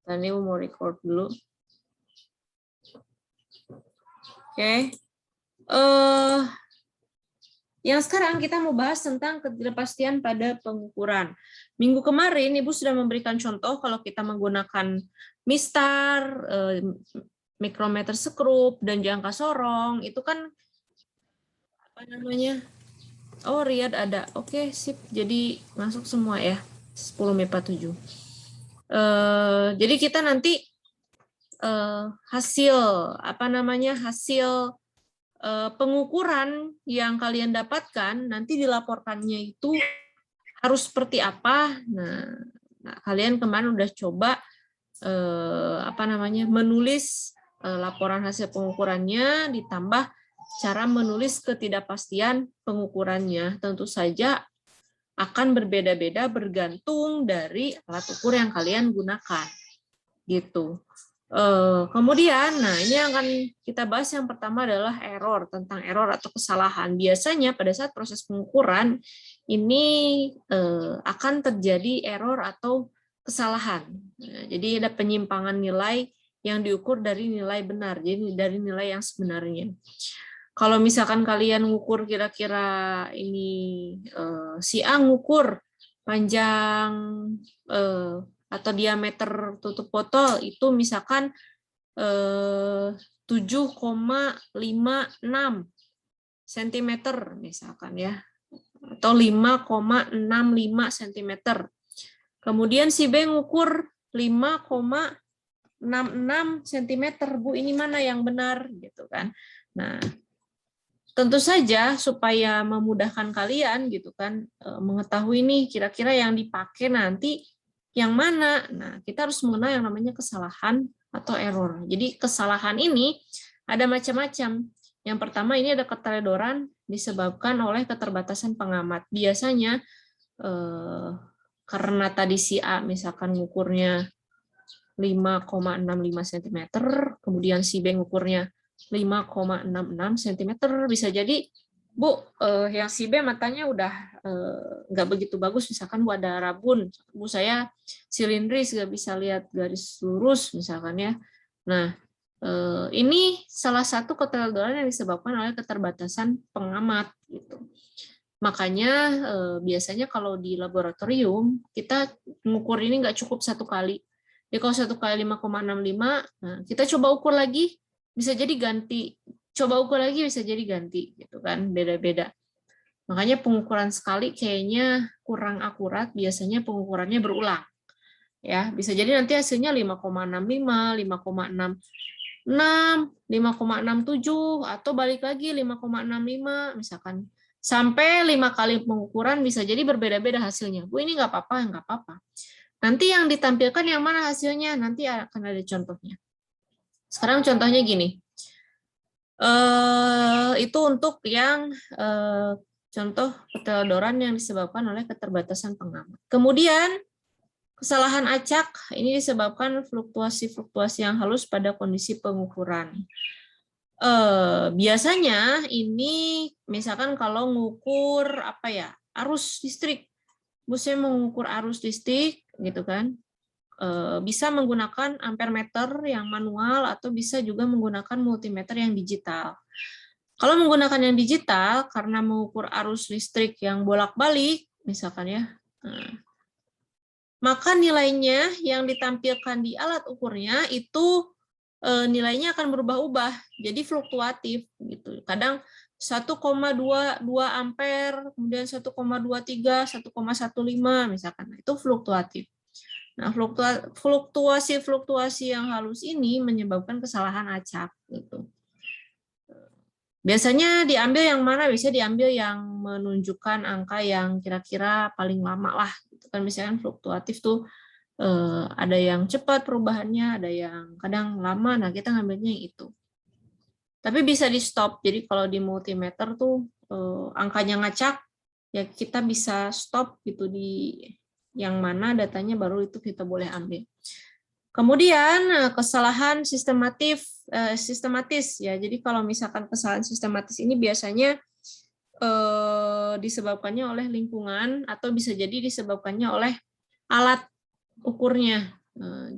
Tadi mau record dulu. Oke. Yang sekarang kita mau bahas tentang ketidakpastian pada pengukuran. Minggu kemarin Ibu sudah memberikan contoh kalau kita menggunakan mistar, mikrometer sekrup, dan jangka sorong, itu kan apa namanya? Oh, Riyad ada. Oke, sip. Jadi masuk semua ya. 10 MIPA 7. Jadi kita nanti hasil pengukuran yang kalian dapatkan nanti dilaporkannya itu harus seperti apa. Nah kalian kemarin udah coba menulis laporan hasil pengukurannya ditambah cara menulis ketidakpastian pengukurannya. Tentu saja akan berbeda-beda bergantung dari alat ukur yang kalian gunakan. Gitu. Kemudian, nah ini yang akan kita bahas yang pertama adalah error, tentang error atau kesalahan. Biasanya pada saat proses pengukuran ini akan terjadi error atau kesalahan. Nah, jadi ada penyimpangan nilai yang diukur dari nilai benar, jadi dari nilai yang sebenarnya. Kalau misalkan kalian ngukur kira-kira ini si A ngukur panjang atau diameter tutup botol itu misalkan 7,56 cm misalkan ya, atau 5,65 cm. Kemudian si B ngukur 5,66 cm. Bu, ini mana yang benar gitu kan. Nah, tentu saja supaya memudahkan kalian gitu kan mengetahui nih kira-kira yang dipakai nanti yang mana. Nah, kita harus mengenal yang namanya kesalahan atau error. Jadi kesalahan ini ada macam-macam. Yang pertama ini ada keteledoran disebabkan oleh keterbatasan pengamat. Biasanya karena tadi si A misalkan ngukurnya 5,65 cm, kemudian si B ngukurnya 5,66 cm, bisa jadi Bu, yang si B matanya udah nggak begitu bagus, misalkan Bu ada rabun, Bu saya silindris, nggak bisa lihat garis lurus misalkan ya. Nah, ini salah satu keteledoran yang disebabkan oleh keterbatasan pengamat gitu. Makanya biasanya kalau di laboratorium kita mengukur ini nggak cukup satu kali. Jadi kalau satu kali 5,65, nah kita coba ukur lagi, bisa jadi ganti. Coba ukur lagi bisa jadi ganti gitu kan, beda-beda. Makanya pengukuran sekali kayaknya kurang akurat, biasanya pengukurannya berulang. Ya, bisa jadi nanti hasilnya 5,65, 5,66, 5,67 atau balik lagi 5,65 misalkan. Sampai 5 kali pengukuran bisa jadi berbeda-beda hasilnya. Bu, ini nggak apa-apa, nggak apa-apa. Nanti yang ditampilkan yang mana hasilnya, nanti akan ada contohnya. Sekarang contohnya gini. Itu untuk yang contoh keteledoran yang disebabkan oleh keterbatasan pengamat. Kemudian kesalahan acak ini disebabkan fluktuasi-fluktuasi yang halus pada kondisi pengukuran. Biasanya ini misalkan kalau ngukur arus listrik, saya mengukur arus listrik gitu kan. Bisa menggunakan ampermeter yang manual atau bisa juga menggunakan multimeter yang digital. Kalau menggunakan yang digital, karena mengukur arus listrik yang bolak-balik, misalkan ya, maka nilainya yang ditampilkan di alat ukurnya itu nilainya akan berubah-ubah, jadi fluktuatif gitu. Kadang 1,22 ampere, kemudian 1,23, 1,15 misalkan, itu fluktuatif. Nah, fluktuasi yang halus ini menyebabkan kesalahan acak gitu. Biasanya diambil yang mana? Bisa diambil yang menunjukkan angka yang kira-kira paling lama lah. Gitu kan, misalkan fluktuatif tuh ada yang cepat perubahannya, ada yang kadang lama. Nah, kita ngambilnya yang itu. Tapi bisa di stop. Jadi kalau di multimeter tuh angkanya ngacak, ya kita bisa stop gitu di yang mana datanya baru itu kita boleh ambil. Kemudian kesalahan sistematis ya. Jadi kalau misalkan kesalahan sistematis ini biasanya disebabkannya oleh lingkungan atau bisa jadi disebabkannya oleh alat ukurnya.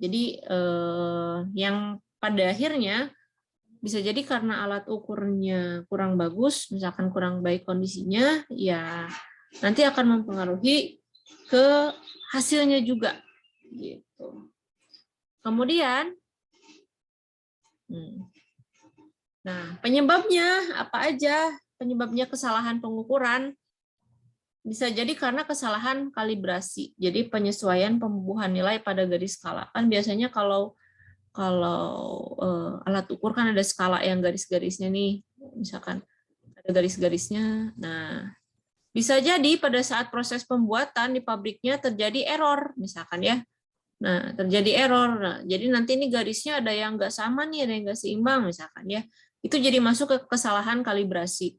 Jadi yang pada akhirnya bisa jadi karena alat ukurnya kurang bagus, misalkan kurang baik kondisinya, ya nanti akan mempengaruhi ke hasilnya juga. Gitu. Kemudian, nah penyebabnya apa aja? Penyebabnya kesalahan pengukuran bisa jadi karena kesalahan kalibrasi. Jadi penyesuaian pembubuhan nilai pada garis skala. Kan biasanya kalau alat ukur kan ada skala yang garis-garisnya nih, misalkan ada garis-garisnya. Nah, bisa jadi pada saat proses pembuatan di pabriknya terjadi error, misalkan ya. Nah, terjadi error. Nah, jadi nanti ini garisnya ada yang nggak sama nih, ada yang nggak seimbang, misalkan ya. Itu jadi masuk ke kesalahan kalibrasi.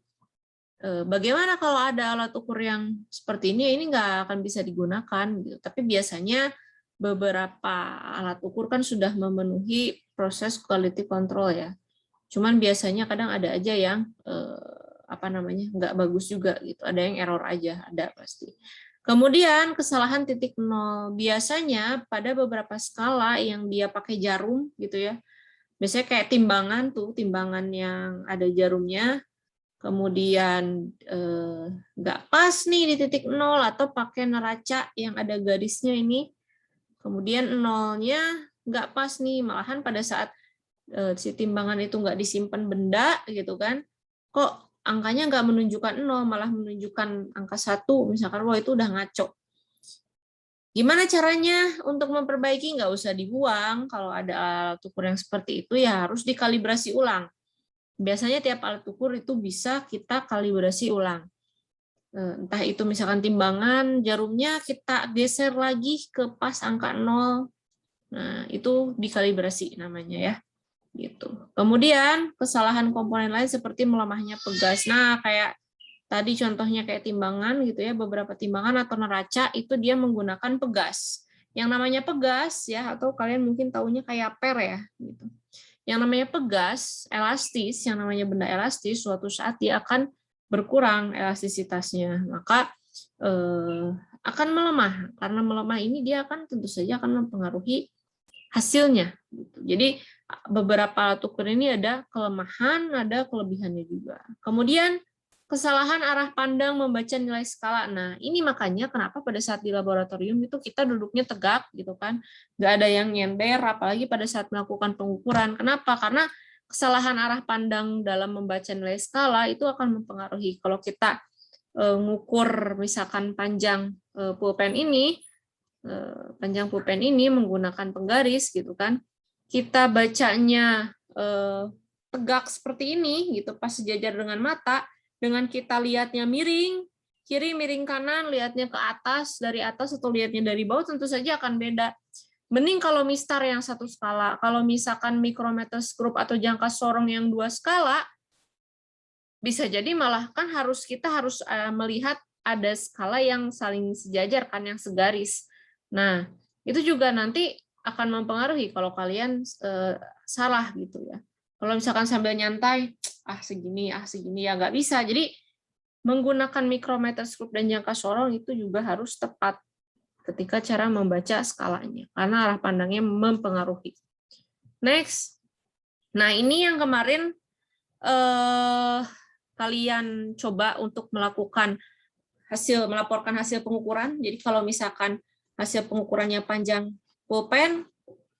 Bagaimana kalau ada alat ukur yang seperti ini nggak akan bisa digunakan. Gitu. Tapi biasanya beberapa alat ukur kan sudah memenuhi proses quality control ya. Cuman biasanya kadang ada aja yang nggak bagus juga gitu. Ada yang error aja, ada pasti. Kemudian kesalahan titik nol. Biasanya pada beberapa skala yang dia pakai jarum gitu ya. Biasanya kayak timbangan tuh, timbangan yang ada jarumnya. Kemudian nggak pas nih di titik nol atau pakai neraca yang ada garisnya ini. Kemudian nolnya nggak pas nih, malahan pada saat si timbangan itu nggak disimpan benda gitu kan, kok angkanya nggak menunjukkan nol, malah menunjukkan angka 1, misalkan, wah itu udah ngaco. Gimana caranya untuk memperbaiki? Nggak usah dibuang, kalau ada alat ukur yang seperti itu ya harus dikalibrasi ulang. Biasanya tiap alat ukur itu bisa kita kalibrasi ulang. Entah itu misalkan timbangan, jarumnya kita geser lagi ke pas angka 0. Nah, itu dikalibrasi namanya ya. Gitu. Kemudian kesalahan komponen lain seperti melemahnya pegas. Nah, kayak tadi contohnya kayak timbangan gitu ya, beberapa timbangan atau neraca itu dia menggunakan pegas. Yang namanya pegas ya, atau kalian mungkin taunya kayak per ya gitu. Yang namanya pegas, elastis, yang namanya benda elastis, suatu saat dia akan berkurang elastisitasnya, maka akan melemah. Karena melemah ini dia akan tentu saja akan mempengaruhi hasilnya. Jadi beberapa alat ukur ini ada kelemahan, ada kelebihannya juga. Kemudian kesalahan arah pandang membaca nilai skala. Nah, ini makanya kenapa pada saat di laboratorium itu kita duduknya tegak gitu kan, nggak ada yang nyender, apalagi pada saat melakukan pengukuran. Kenapa? Karena kesalahan arah pandang dalam membaca nilai skala itu akan mempengaruhi. Kalau kita ngukur misalkan panjang pulpen ini, menggunakan penggaris gitu kan, kita bacanya tegak seperti ini gitu pas sejajar dengan mata, dengan kita lihatnya miring kiri miring kanan, lihatnya ke atas dari atas atau lihatnya dari bawah, tentu saja akan beda. Mending kalau mistar yang satu skala. Kalau misalkan mikrometer skrup atau jangka sorong yang 2 skala, bisa jadi malah kan kita harus melihat ada skala yang saling sejajar kan, yang segaris. Nah, itu juga nanti akan mempengaruhi kalau kalian salah gitu ya. Kalau misalkan sambil nyantai, segini ya nggak bisa. Jadi menggunakan mikrometer skrup dan jangka sorong itu juga harus tepat ketika cara membaca skalanya, karena arah pandangnya mempengaruhi. Next. Nah, ini yang kemarin kalian coba untuk melaporkan hasil pengukuran. Jadi kalau misalkan hasil pengukurannya panjang pulpen,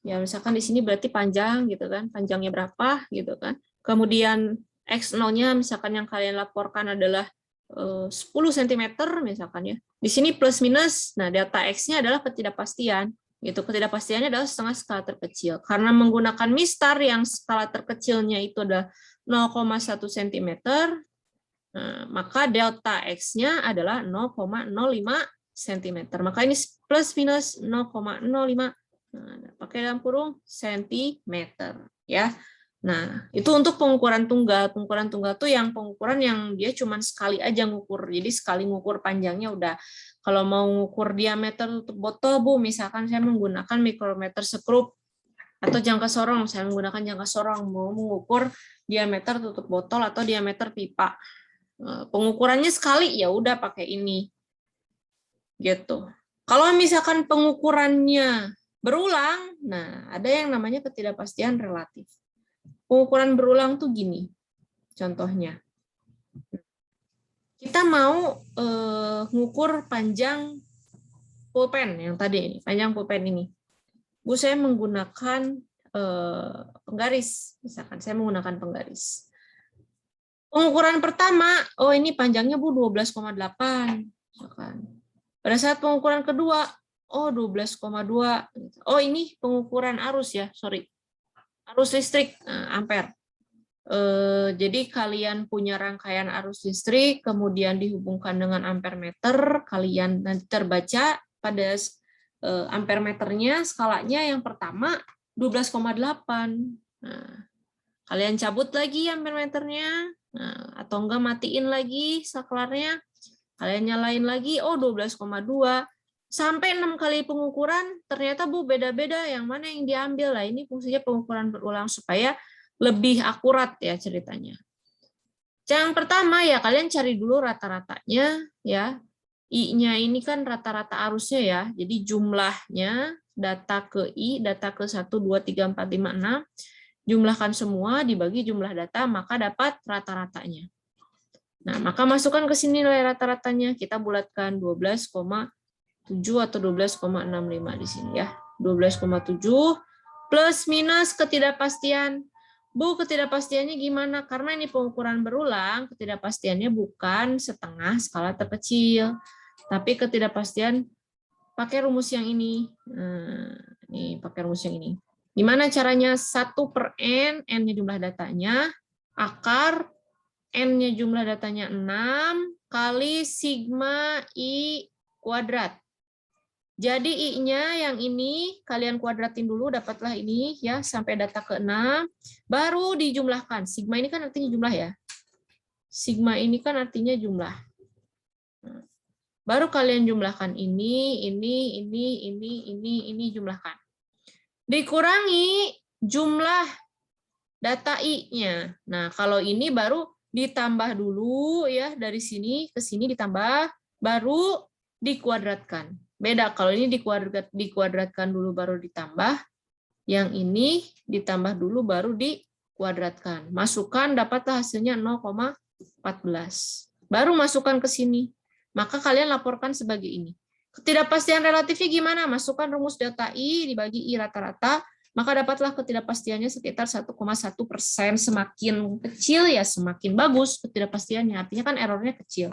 ya misalkan di sini berarti panjang gitu kan, panjangnya berapa gitu kan. Kemudian X0-nya misalkan yang kalian laporkan adalah 10 cm misalkan ya. Di sini plus minus, nah delta X-nya adalah ketidakpastian. Gitu. Ketidakpastiannya adalah setengah skala terkecil. Karena menggunakan mistar yang skala terkecilnya itu adalah 0,1 cm, nah, maka delta X-nya adalah 0,05 cm. Maka ini plus minus 0,05, nah, pakai dalam kurung centimeter ya. Nah, itu untuk pengukuran tunggal. Pengukuran tunggal itu yang pengukuran yang dia cuma sekali aja ngukur. Jadi sekali ngukur panjangnya udah. Kalau mau ngukur diameter tutup botol, Bu, misalkan saya menggunakan mikrometer skrup atau jangka sorong, saya menggunakan jangka sorong, mau mengukur diameter tutup botol atau diameter pipa. Pengukurannya sekali, ya udah pakai ini. Gitu. Kalau misalkan pengukurannya berulang, nah ada yang namanya ketidakpastian relatif. Pengukuran berulang tuh gini, contohnya. Kita mau ngukur panjang pulpen yang tadi ini, panjang pulpen ini. Bu, saya menggunakan penggaris, misalkan saya menggunakan penggaris. Pengukuran pertama, oh ini panjangnya Bu 12,8, misalkan. Pada saat pengukuran kedua, oh 12,2. Oh ini pengukuran arus ya, sorry. Arus listrik, ampere. Jadi kalian punya rangkaian arus listrik, kemudian dihubungkan dengan ampere meter, kalian nanti terbaca pada ampere meternya, skalanya yang pertama 12,8. Nah, kalian cabut lagi ampere meternya, nah, atau enggak matiin lagi saklarnya, kalian nyalain lagi, oh 12,2. Sampai 6 kali pengukuran, ternyata Bu beda-beda yang mana yang diambil. Lah ini fungsinya pengukuran berulang supaya lebih akurat ya ceritanya. Yang pertama ya kalian cari dulu rata-ratanya ya. I-nya ini kan rata-rata arusnya ya. Jadi jumlahnya data ke I, data ke 1, 2, 3, 4, 5, 6. Jumlahkan semua dibagi jumlah data maka dapat rata-ratanya. Nah, maka masukkan ke sini nilai rata-ratanya. Kita bulatkan 12,7 atau 12,65 di sini ya. 12,7 plus minus ketidakpastian. Bu, ketidakpastiannya gimana? Karena ini pengukuran berulang, ketidakpastiannya bukan setengah skala terkecil. Tapi ketidakpastian pakai rumus yang ini. Nah, ini pakai rumus yang ini. Gimana caranya? 1/n, n-nya jumlah datanya, akar N-nya jumlah datanya 6 kali sigma I kuadrat. Jadi I-nya yang ini kalian kuadratin dulu, dapatlah ini ya sampai data ke-6, baru dijumlahkan. Sigma ini kan artinya jumlah ya. Sigma ini kan artinya jumlah. Baru kalian jumlahkan ini jumlahkan. Dikurangi jumlah data I-nya. Nah, kalau ini baru ditambah dulu ya, dari sini ke sini ditambah, baru dikuadratkan. Beda, kalau ini dikuadratkan dulu baru ditambah, yang ini ditambah dulu baru dikuadratkan. Masukkan, dapatlah hasilnya 0,14. Baru masukkan ke sini. Maka kalian laporkan sebagai ini. Ketidakpastian relatifnya gimana? Masukkan rumus delta I dibagi I rata-rata, maka dapatlah ketidakpastiannya sekitar 1,1%. Semakin kecil ya semakin bagus ketidakpastiannya. Artinya kan errornya kecil.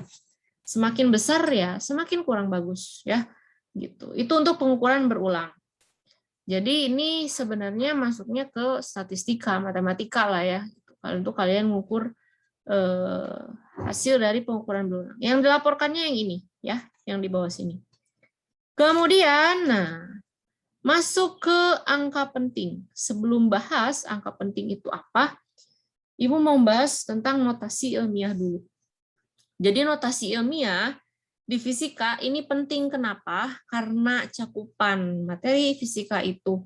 Semakin besar ya semakin kurang bagus ya. Gitu. Itu untuk pengukuran berulang. Jadi ini sebenarnya masuknya ke statistika, matematika lah ya. Untuk kalian mengukur hasil dari pengukuran berulang. Yang dilaporkannya yang ini ya, yang di bawah sini. Kemudian, nah, masuk ke angka penting. Sebelum bahas angka penting itu apa, Ibu mau bahas tentang notasi ilmiah dulu. Jadi notasi ilmiah di fisika ini penting kenapa? Karena cakupan materi fisika itu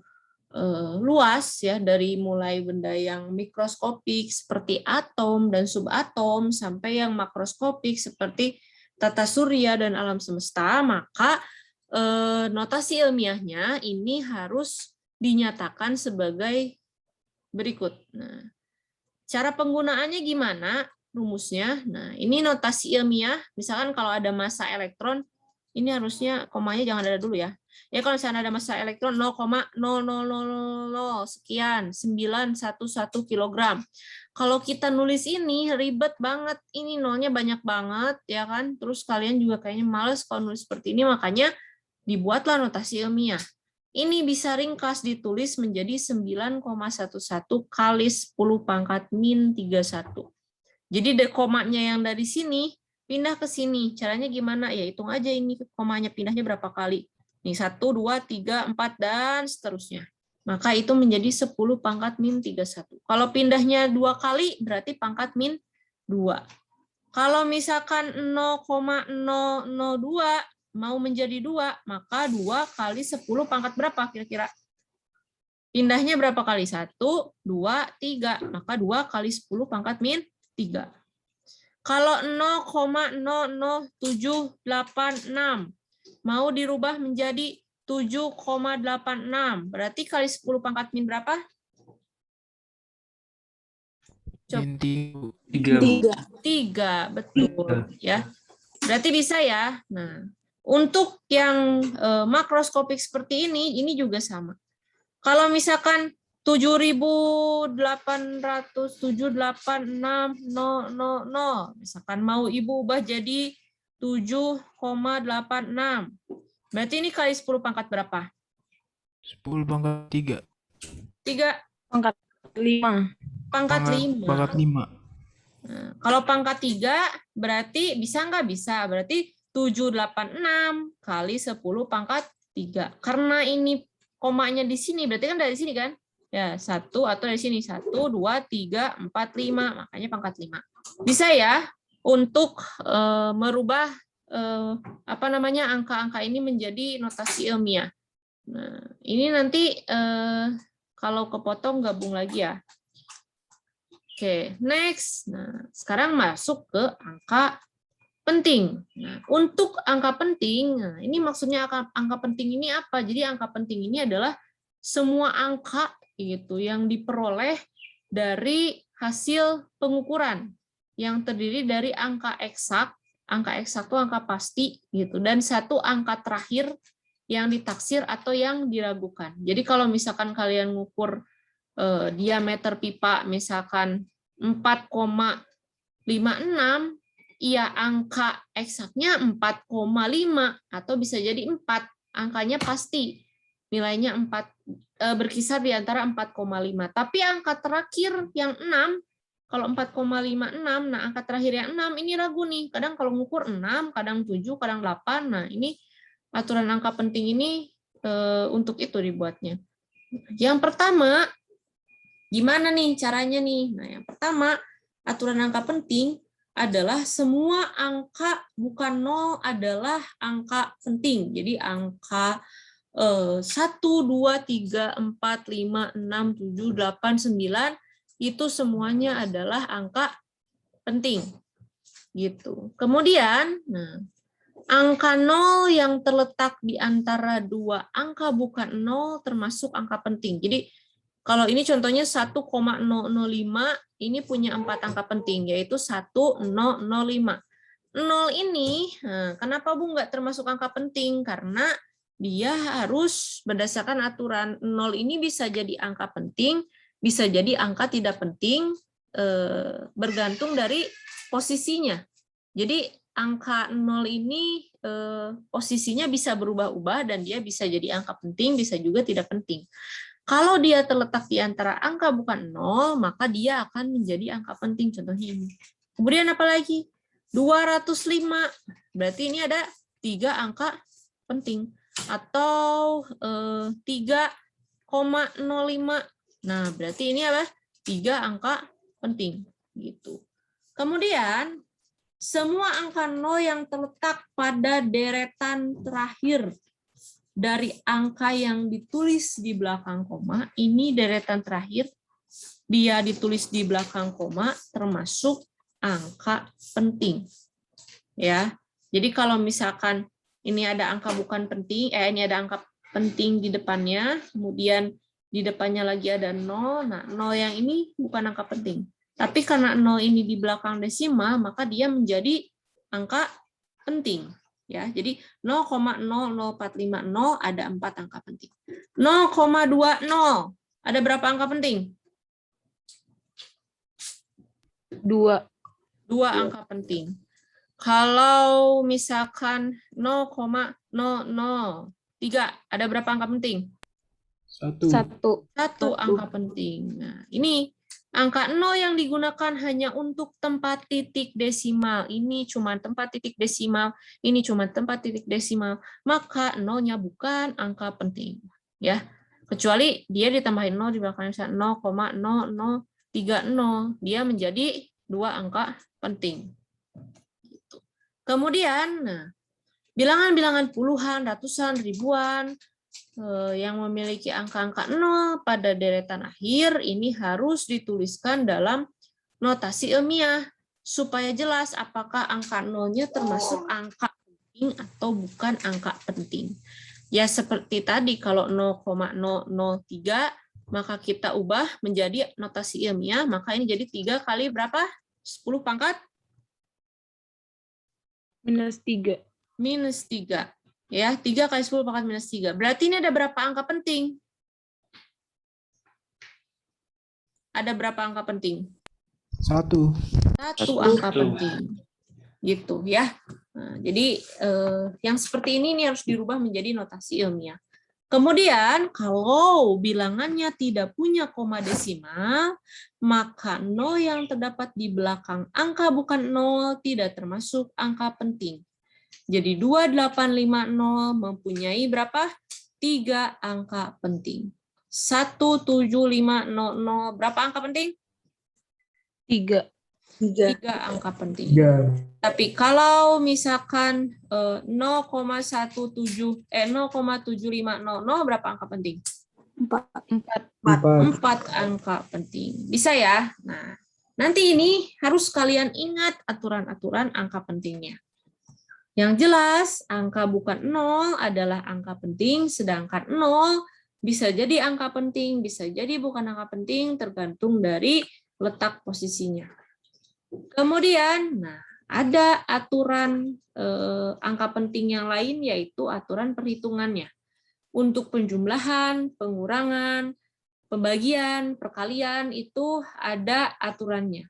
luas ya, dari mulai benda yang mikroskopik seperti atom dan subatom sampai yang makroskopik seperti tata surya dan alam semesta, maka notasi ilmiahnya ini harus dinyatakan sebagai berikut. Nah, cara penggunaannya gimana? Rumusnya. Nah, ini notasi ilmiah. Misalkan kalau ada massa elektron, ini harusnya komanya jangan ada dulu ya. Ya kalau misalnya ada massa elektron 0,0000 sekian 911 kg. Kalau kita nulis ini ribet banget, ini nolnya banyak banget ya kan. Terus kalian juga kayaknya males kalau nulis seperti ini, makanya dibuatlah notasi ilmiah. Ini bisa ringkas ditulis menjadi 9,11 kali 10⁻⁻31. Jadi komanya yang dari sini pindah ke sini. Caranya gimana? Ya hitung aja ini komanya pindahnya berapa kali. Nih 1, 2, 3, 4 dan seterusnya. Maka itu menjadi 10⁻⁻31. Kalau pindahnya 2 kali berarti pangkat min 2. Kalau misalkan 0,002 mau menjadi 2, maka 2 kali 10 pangkat berapa kira-kira? Pindahnya berapa kali? 1, 2, 3. Maka 2 kali 10 pangkat min 3. Kalau 0,00786 mau dirubah menjadi 7,86. Berarti kali 10 pangkat min berapa? Coba. Min 3. 3, betul. Ya. Berarti bisa ya. Nah, untuk yang makroskopik seperti ini juga sama. Kalau misalkan 7.807.86.000, misalkan mau Ibu ubah jadi 7,86. Berarti ini kali 10 pangkat berapa? 10 pangkat 3. 3 Pangkat 5. pangkat 5. Pangkat 5. Nah, kalau pangkat 3 berarti bisa nggak? Bisa. Berarti 786 kali 10 pangkat 3. Karena ini komanya di sini, berarti kan dari sini kan? Ya, 1 atau dari sini. 1, 2, 3, 4, 5. Makanya pangkat 5. Bisa ya untuk merubah angka-angka ini menjadi notasi ilmiah. Nah, ini nanti kalau kepotong gabung lagi ya. Oke, next. Nah, sekarang masuk ke angka penting. Nah, untuk angka penting, nah ini maksudnya angka penting ini apa? Jadi angka penting ini adalah semua angka gitu yang diperoleh dari hasil pengukuran yang terdiri dari angka eksak itu angka pasti gitu, dan satu angka terakhir yang ditaksir atau yang diragukan. Jadi kalau misalkan kalian ngukur diameter pipa misalkan 4,56, ya angka eksaknya 4,5 atau bisa jadi 4, angkanya pasti nilainya 4, berkisar di antara 4,5. Tapi angka terakhir yang 6, kalau 4,56, nah angka terakhir yang 6 ini ragu nih. Kadang kalau ngukur 6, kadang 7, kadang 8. Nah, ini aturan angka penting ini untuk itu dibuatnya. Yang pertama, gimana nih caranya nih? Nah, yang pertama, aturan angka penting adalah semua angka bukan 0 adalah angka penting. Jadi angka 1, 2, 3, 4, 5, 6, 7, 8, 9 itu semuanya adalah angka penting. Gitu. Kemudian, nah, angka 0 yang terletak di antara dua angka bukan 0 termasuk angka penting. Jadi kalau ini contohnya 1,005, ini punya 4 angka penting, yaitu 1005. 0 ini, nah, kenapa Bu nggak termasuk angka penting? Karena dia harus berdasarkan aturan 0 ini bisa jadi angka penting, bisa jadi angka tidak penting, bergantung dari posisinya. Jadi angka 0 ini posisinya bisa berubah-ubah dan dia bisa jadi angka penting, bisa juga tidak penting. Kalau dia terletak di antara angka bukan 0, maka dia akan menjadi angka penting. Contohnya ini. Kemudian apa lagi? 205. Berarti ini ada 3 angka penting. Atau 3,05. Nah, berarti ini apa? 3 angka penting. Gitu. Kemudian, semua angka 0 yang terletak pada deretan terakhir dari angka yang ditulis di belakang koma, ini deretan terakhir, dia ditulis di belakang koma, termasuk angka penting. Ya, jadi kalau misalkan ini ada angka bukan penting, ini ada angka penting di depannya, kemudian di depannya lagi ada 0, nah 0 yang ini bukan angka penting. Tapi karena 0 ini di belakang desimal, maka dia menjadi angka penting. Ya, jadi 0,00450 ada 4 angka penting. 0,20 ada berapa angka penting? 2. 2 angka penting. Kalau misalkan 0,003 ada berapa angka penting? 1. 1 angka penting. Nah, ini angka 0 yang digunakan hanya untuk tempat titik desimal. Ini cuma tempat titik desimal, ini cuma tempat titik desimal. Maka 0-nya bukan angka penting. Ya, kecuali dia ditambahin 0 di belakangnya 0,0030. Dia menjadi 2 angka penting. Kemudian, nah, bilangan-bilangan puluhan, ratusan, ribuan, yang memiliki angka-angka 0 pada deretan akhir ini harus dituliskan dalam notasi ilmiah supaya jelas apakah angka 0-nya termasuk angka atau bukan angka penting. Ya seperti tadi, kalau 0,003, maka kita ubah menjadi notasi ilmiah, maka ini jadi 3 kali berapa? 10 pangkat? -3. -3. Ya, 3 kali 10 pangkat -3. Berarti ini ada berapa angka penting? Ada berapa angka penting? 1. 1 angka penting. Gitu ya. Nah, jadi yang seperti ini harus dirubah menjadi notasi ilmiah. Kemudian kalau bilangannya tidak punya koma desimal, maka 0 yang terdapat di belakang angka bukan 0 tidak termasuk angka penting. Jadi 2850 mempunyai berapa? 3 angka penting. 17500 berapa angka penting? 3. 3 angka penting. 3. Tapi kalau misalkan 0,7500 berapa angka penting? 4 angka penting. Bisa ya? Nah, nanti ini harus kalian ingat aturan-aturan angka pentingnya. Yang jelas, angka bukan 0 adalah angka penting, sedangkan 0 bisa jadi angka penting, bisa jadi bukan angka penting, tergantung dari letak posisinya. Kemudian, nah, ada aturan angka penting yang lain, yaitu aturan perhitungannya. Untuk penjumlahan, pengurangan, pembagian, perkalian, itu ada aturannya.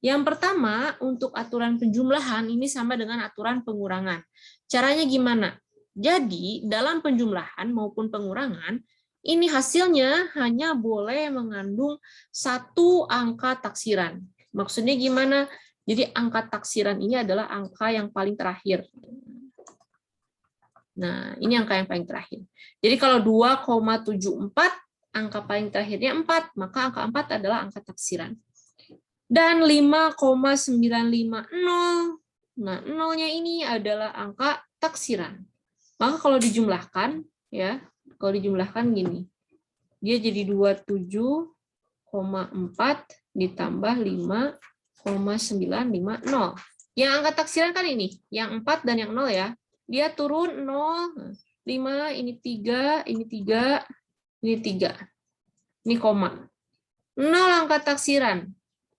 Yang pertama, untuk aturan penjumlahan, ini sama dengan aturan pengurangan. Caranya gimana? Jadi, dalam penjumlahan maupun pengurangan, ini hasilnya hanya boleh mengandung 1 angka taksiran. Maksudnya gimana? Jadi angka taksiran ini adalah angka yang paling terakhir. Nah, ini angka yang paling terakhir. Jadi kalau 2,74, angka paling terakhirnya 4, maka angka 4 adalah angka taksiran. Dan 5,950, nah nolnya ini adalah angka taksiran. Maka kalau dijumlahkan, ya, kalau dijumlahkan gini, dia jadi 27,4 ditambah 5,950. Yang angka taksiran kan ini, yang 4 dan yang 0 ya. Dia turun 0, 5, ini 3, ini 3, ini 3. Ini koma. 0 angka taksiran.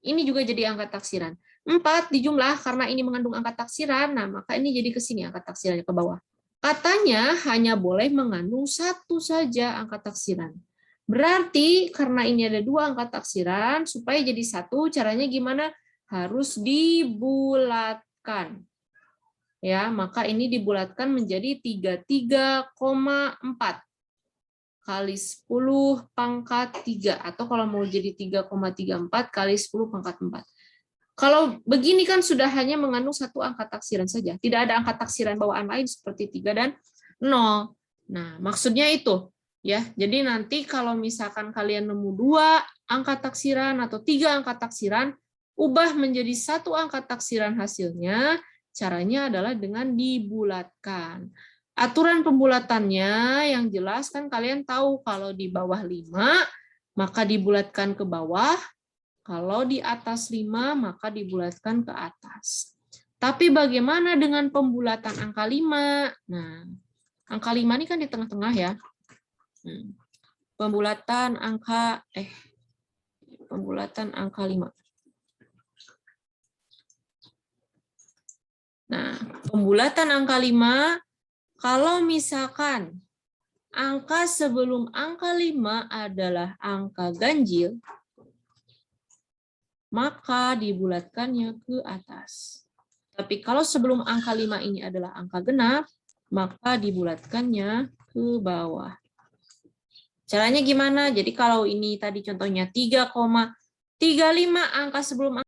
Ini juga jadi angka taksiran. 4 dijumlah karena ini mengandung angka taksiran, nah maka ini jadi ke sini angka taksirannya ke bawah. Katanya hanya boleh mengandung 1 saja angka taksiran. Berarti karena ini ada 2 angka taksiran, supaya jadi 1, caranya gimana? Harus dibulatkan. Ya, maka ini dibulatkan menjadi 33,4 kali 10 pangkat 3, atau kalau mau jadi 3,34 kali 10 pangkat 4. Kalau begini kan sudah hanya mengandung 1 angka taksiran saja, tidak ada angka taksiran bawaan lain seperti 3 dan 0. Nah, maksudnya itu ya. Jadi nanti kalau misalkan kalian nemu 2 angka taksiran atau 3 angka taksiran, ubah menjadi 1 angka taksiran hasilnya, caranya adalah dengan dibulatkan. Aturan pembulatannya yang jelas kan kalian tahu, kalau di bawah 5 maka dibulatkan ke bawah, kalau di atas 5 maka dibulatkan ke atas. Tapi bagaimana dengan pembulatan angka 5? Nah, angka 5 ini kan di tengah-tengah ya. Pembulatan angka 5. Nah, pembulatan angka 5, kalau misalkan angka sebelum angka 5 adalah angka ganjil, maka dibulatkannya ke atas. Tapi kalau sebelum angka 5 ini adalah angka genap, maka dibulatkannya ke bawah. Caranya gimana? Jadi kalau ini tadi contohnya 3,35, angka sebelum